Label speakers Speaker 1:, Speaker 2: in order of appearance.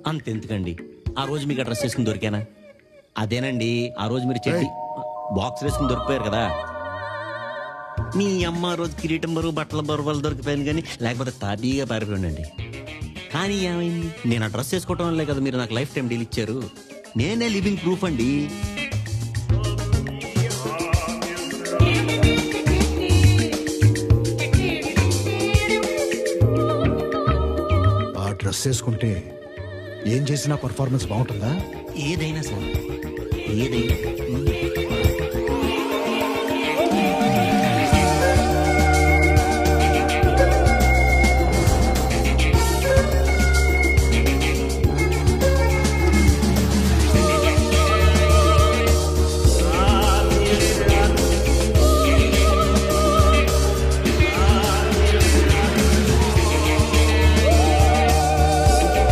Speaker 1: అంతెందుకండి, ఆ రోజు మీకు డ్రెస్ వేసుకుని దొరికానా? అదేనండి, ఆ రోజు మీరు చెట్టి బాక్స్ వేసుకుని దొరికిపోయారు కదా. మీ అమ్మ రోజు కిరీటం బరువు బట్టల బరువులు దొరికిపోయాను, కానీ లేకపోతే తాపీగా పారిపోయానండి. కానీ ఏమైంది, నేను ఆ డ్రెస్ వేసుకోవటం వల్లే కదా మీరు నాకు లైఫ్ టైం డీల్ ఇచ్చారు. నేనే లివింగ్ ప్రూఫ్ అండి.
Speaker 2: ఆ డ్రెస్ వేసుకుంటే ఏం చేసినా పర్ఫార్మెన్స్ బాగుంటుందా?
Speaker 1: ఏదైనా సార్, ఏదైనా.